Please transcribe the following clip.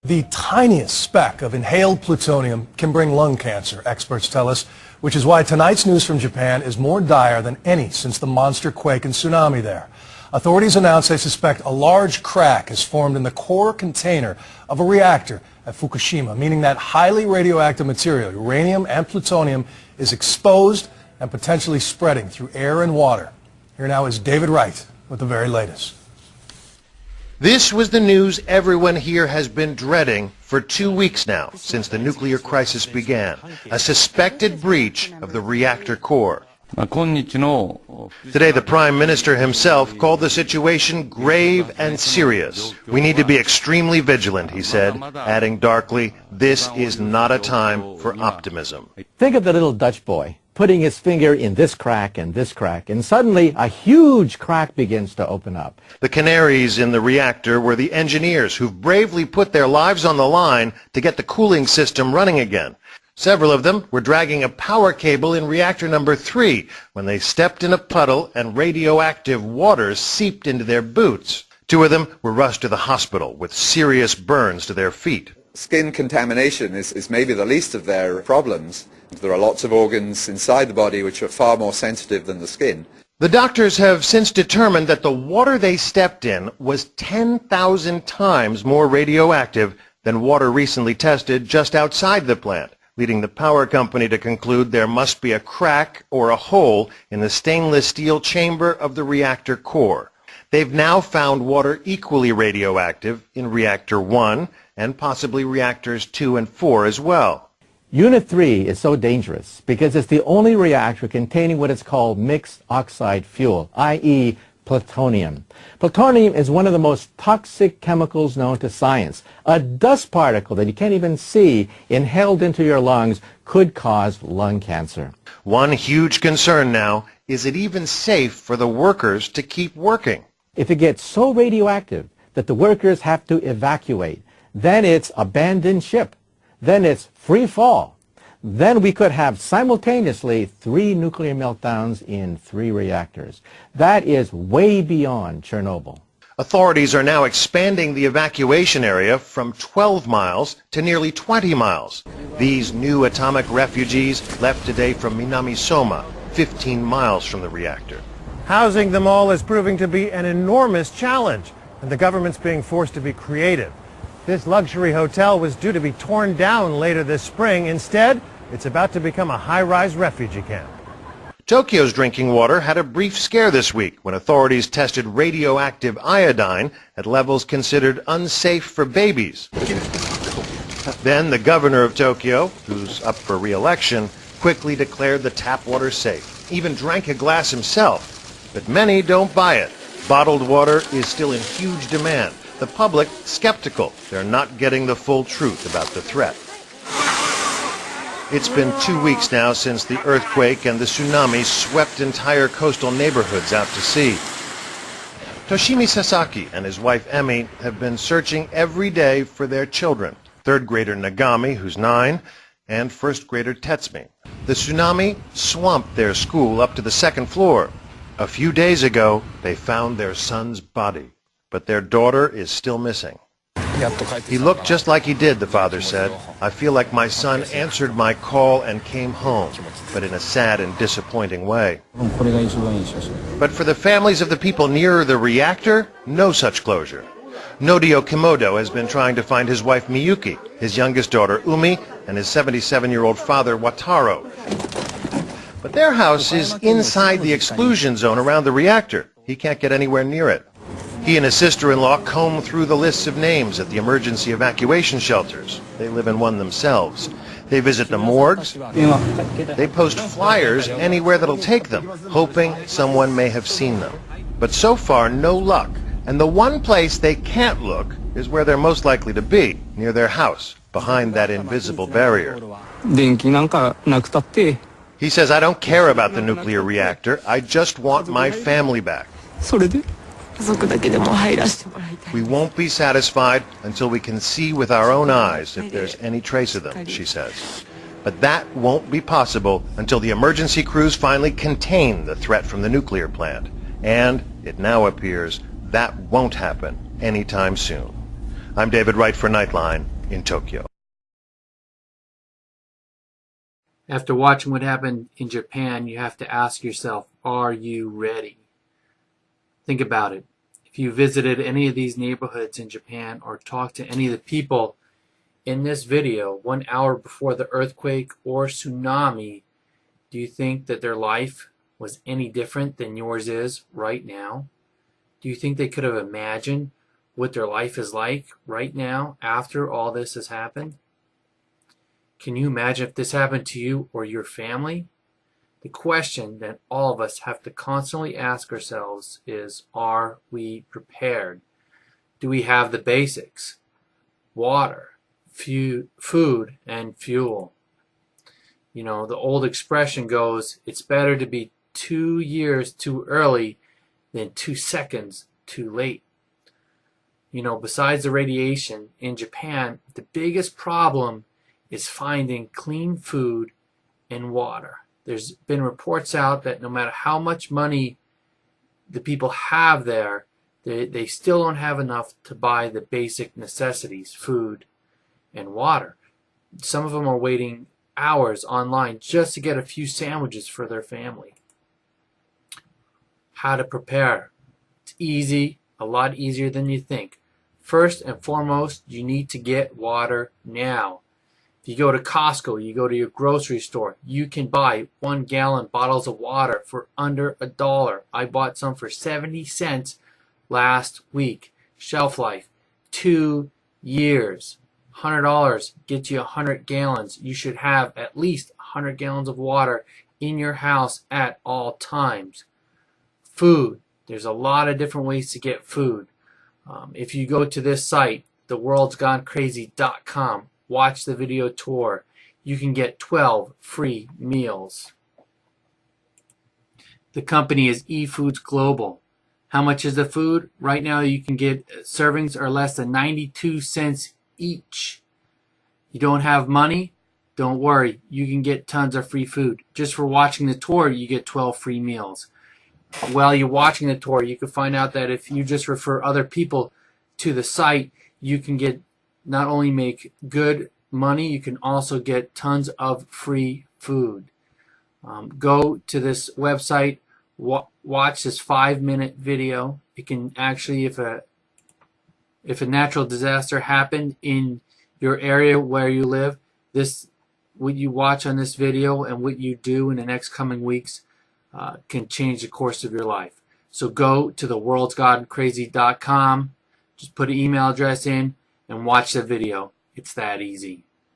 The tiniest speck of inhaled plutonium can bring lung cancer, experts tell us, which is why tonight's news from Japan is more dire than any since the monster quake and tsunami there. Authorities announced they suspect a large crack has formed in the core container of a reactor at Fukushima, meaning that highly radioactive material, uranium and plutonium, is exposed and potentially spreading through air and water. Here now is David Wright with the very latest. This was the news everyone here has been dreading for 2 weeks now, since the nuclear crisis began. A suspected breach of the reactor core. Today, the Prime Minister himself called the situation grave and serious. We need to be extremely vigilant, he said, adding darkly, this is not a time for optimism. Think of the little Dutch boy putting his finger in this crack, and suddenly a huge crack begins to open up. The canaries in the reactor were the engineers who've bravely put their lives on the line to get the cooling system running again. Several of them were dragging a power cable in reactor number 3 when they stepped in a puddle and radioactive water seeped into their boots. 2 of them were rushed to the hospital with serious burns to their feet. Skin contamination is maybe the least of their problems. There are lots of organs inside the body which are far more sensitive than the skin. The doctors have since determined that the water they stepped in was 10,000 times more radioactive than water recently tested just outside the plant, leading the power company to conclude there must be a crack or a hole in the stainless steel chamber of the reactor core. They've now found water equally radioactive in reactor 1 and possibly reactors 2 and 4 as well. Unit 3 is so dangerous because it's the only reactor containing what is called mixed oxide fuel, i.e. plutonium. Plutonium is one of the most toxic chemicals known to science. A dust particle that you can't even see inhaled into your lungs could cause lung cancer. One huge concern now, is it even safe for the workers to keep working? If it gets so radioactive that the workers have to evacuate, then it's abandoned ship. Then it's free fall. Then we could have simultaneously 3 nuclear meltdowns in 3 reactors. That is way beyond Chernobyl. Authorities are now expanding the evacuation area from 12 miles to nearly 20 miles. These new atomic refugees left today from Minamisoma, 15 miles from the reactor. Housing them all is proving to be an enormous challenge, and the government's being forced to be creative. This luxury hotel was due to be torn down later this spring. Instead, it's about to become a high-rise refugee camp. Tokyo's drinking water had a brief scare this week when authorities tested radioactive iodine at levels considered unsafe for babies. Then the governor of Tokyo, who's up for re-election, quickly declared the tap water safe, even drank a glass himself. But many don't buy it. Bottled water is still in huge demand. The public skeptical. They're not getting the full truth about the threat. It's been 2 weeks now since the earthquake and the tsunami swept entire coastal neighborhoods out to sea. Toshimi Sasaki and his wife Emi have been searching every day for their children, 3rd grader Nagami, who's 9, and 1st grader Tetsumi. The tsunami swamped their school up to the 2nd floor. A few days ago, they found their son's body. But their daughter is still missing. He looked just like he did, the father said. I feel like my son answered my call and came home, but in a sad and disappointing way. But for the families of the people nearer the reactor, no such closure. Nodio Kimodo has been trying to find his wife Miyuki, his youngest daughter Umi, and his 77-year-old father Wataro. But their house is inside the exclusion zone around the reactor. He can't get anywhere near it. He and his sister-in-law comb through the lists of names at the emergency evacuation shelters. They live in one themselves. They visit the morgues. They post flyers anywhere that'll take them, hoping someone may have seen them. But so far, no luck. And the one place they can't look is where they're most likely to be, near their house, behind that invisible barrier. He says, I don't care about the nuclear reactor. I just want my family back. We won't be satisfied until we can see with our own eyes if there's any trace of them, she says. But that won't be possible until the emergency crews finally contain the threat from the nuclear plant. And it now appears that won't happen anytime soon. I'm David Wright for Nightline in Tokyo. After watching what happened in Japan, you have to ask yourself, are you ready? Think about it. If you visited any of these neighborhoods in Japan or talked to any of the people in this video 1 hour before the earthquake or tsunami, do you think that their life was any different than yours is right now? Do you think they could have imagined what their life is like right now after all this has happened? Can you imagine if this happened to you or your family? The question that all of us have to constantly ask ourselves is, are we prepared? Do we have the basics? Water, food, and fuel. You know, the old expression goes, it's better to be 2 years too early than 2 seconds too late. You know, besides the radiation, in Japan, the biggest problem is finding clean food and water. There's been reports out that no matter how much money the people have there, they still don't have enough to buy the basic necessities, food and water. Some of them are waiting hours online just to get a few sandwiches for their family. How to prepare. It's easy, a lot easier than you think. First and foremost, you need to get water now. If you go to Costco, you go to your grocery store, you can buy 1-gallon bottles of water for under $1. I bought some for 70 cents last week. Shelf life, 2 years. $100 gets you 100 gallons. You should have at least 100 gallons of water in your house at all times. Food. There's a lot of different ways to get food. If you go to this site, theworldsgonecrazy.com, watch the video tour, you can get 12 free meals. The company is eFoods Global. How much is the food? Right now you can get servings are less than 92 cents each. You don't have money? Don't worry. You can get tons of free food. Just for watching the tour, you get 12 free meals. While you're watching the tour, you can find out that if you just refer other people to the site, you can get not only make good money, you can also get tons of free food. Go to this website, watch this 5-minute video. It can actually, if a natural disaster happened in your area where you live, what you watch on this video and what you do in the next coming weeks can change the course of your life. So go to theworldsgonecrazy.com, just put an email address in and watch the video. It's that easy.